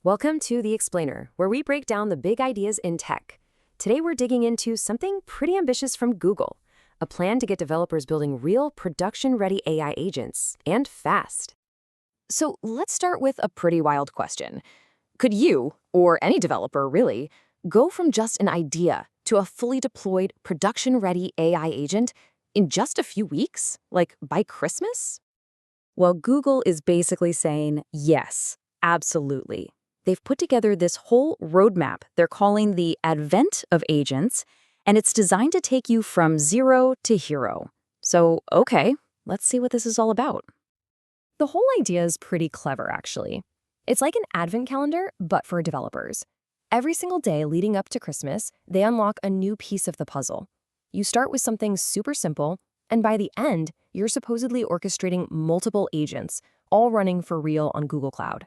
Welcome to The Explainer, where we break down the big ideas in tech. Today we're digging into something pretty ambitious from Google, a plan to get developers building real production-ready AI agents, and fast. So let's start with a pretty wild question. Could you, or any developer really, go from just an idea to a fully deployed, production-ready AI agent in just a few weeks? Like by Christmas? Well, Google is basically saying yes, absolutely. They've put together this whole roadmap they're calling the Advent of Agents, and it's designed to take you from zero to hero. So, okay, let's see what this is all about. The whole idea is pretty clever, actually. It's like an advent calendar, but for developers. Every single day leading up to Christmas, they unlock a new piece of the puzzle. You start with something super simple, and by the end, you're supposedly orchestrating multiple agents, all running for real on Google Cloud.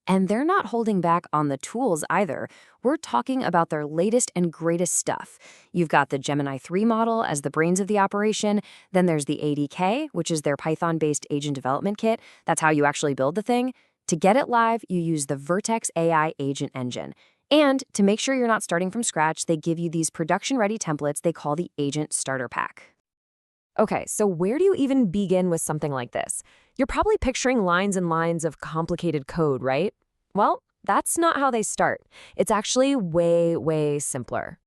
And they're not holding back on the tools either. We're talking about their latest and greatest stuff. You've got the Gemini 3 model as the brains of the operation. Then there's the ADK, which is their Python-based agent development kit. That's how you actually build the thing. To get it live, you use the Vertex AI Agent Engine. And to make sure you're not starting from scratch, they give you these production-ready templates they call the Agent Starter Pack. Okay, so where do you even begin with something like this? You're probably picturing lines and lines of complicated code, right? Well, that's not how they start. It's actually way, way simpler.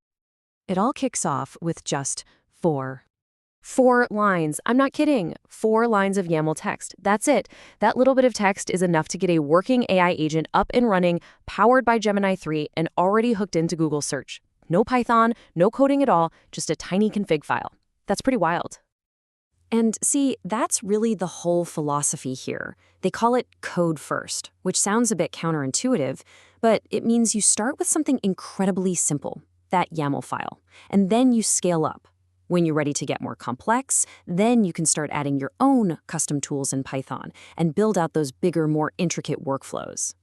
It all kicks off with just four lines. I'm not kidding. 4 lines of YAML text. That's it. That little bit of text is enough to get a working AI agent up and running, powered by Gemini 3, and already hooked into Google Search. No Python, no coding at all, just a tiny config file. That's pretty wild. And see, that's really the whole philosophy here. They call it code first, which sounds a bit counterintuitive, but it means you start with something incredibly simple, that YAML file, and then you scale up. When you're ready to get more complex, then you can start adding your own custom tools in Python and build out those bigger, more intricate workflows.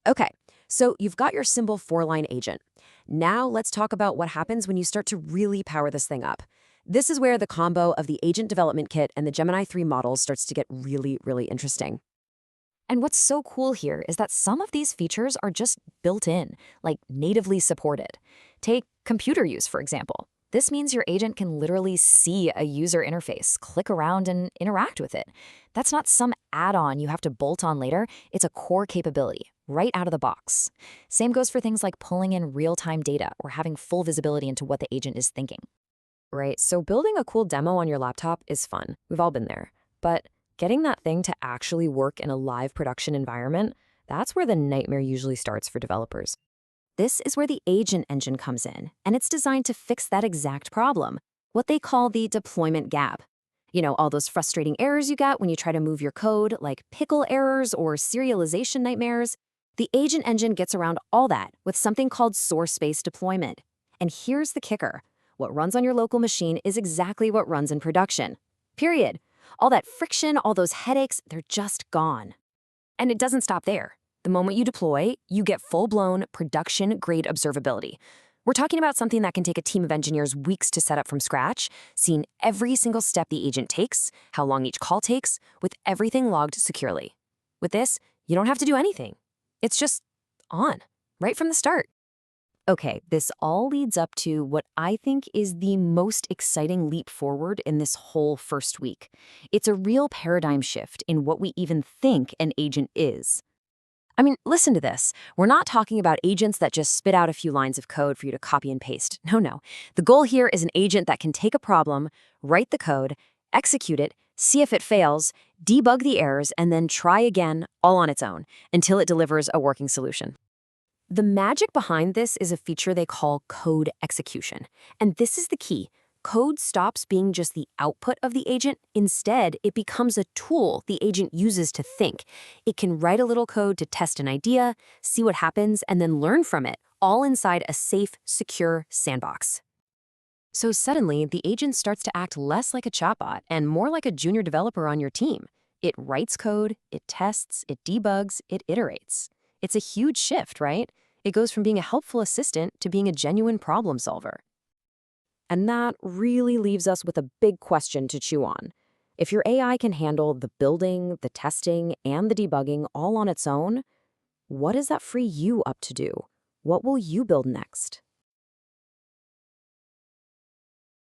Okay, so you've got your simple 4-line agent. Now let's talk about what happens when you start to really power this thing up. This is where the combo of the Agent Development Kit and the Gemini 3 models starts to get really, really interesting. And what's so cool here is that some of these features are just built in, like natively supported. Take computer use, for example. This means your agent can literally see a user interface, click around, and interact with it. That's not some add-on you have to bolt on later. It's a core capability, right out of the box. Same goes for things like pulling in real-time data or having full visibility into what the agent is thinking. Right, so building a cool demo on your laptop is fun. We've all been there. But getting that thing to actually work in a live production environment, that's where the nightmare usually starts for developers. This is where the agent engine comes in, and it's designed to fix that exact problem, what they call the deployment gap. You know, all those frustrating errors you get when you try to move your code, like pickle errors or serialization nightmares. The agent engine gets around all that with something called source space deployment. And here's the kicker. What runs on your local machine is exactly what runs in production. Period. All that friction, all those headaches, they're just gone. And it doesn't stop there. The moment you deploy, you get full-blown production-grade observability. We're talking about something that can take a team of engineers weeks to set up from scratch, seeing every single step the agent takes, how long each call takes, with everything logged securely. With this, you don't have to do anything. It's just on, right from the start. Okay, this all leads up to what I think is the most exciting leap forward in this whole first week. It's a real paradigm shift in what we even think an agent is. I mean, listen to this. We're not talking about agents that just spit out a few lines of code for you to copy and paste. No. The goal here is an agent that can take a problem, write the code, execute it, see if it fails, debug the errors, and then try again, all on its own, until it delivers a working solution. The magic behind this is a feature they call code execution. And this is the key. Code stops being just the output of the agent. Instead, it becomes a tool the agent uses to think. It can write a little code to test an idea, see what happens, and then learn from it, all inside a safe, secure sandbox. So suddenly, the agent starts to act less like a chatbot and more like a junior developer on your team. It writes code, it tests, it debugs, it iterates. It's a huge shift, right? It goes from being a helpful assistant to being a genuine problem solver. And that really leaves us with a big question to chew on. If your AI can handle the building, the testing, and the debugging all on its own, What does that free you up to do? What will you build next?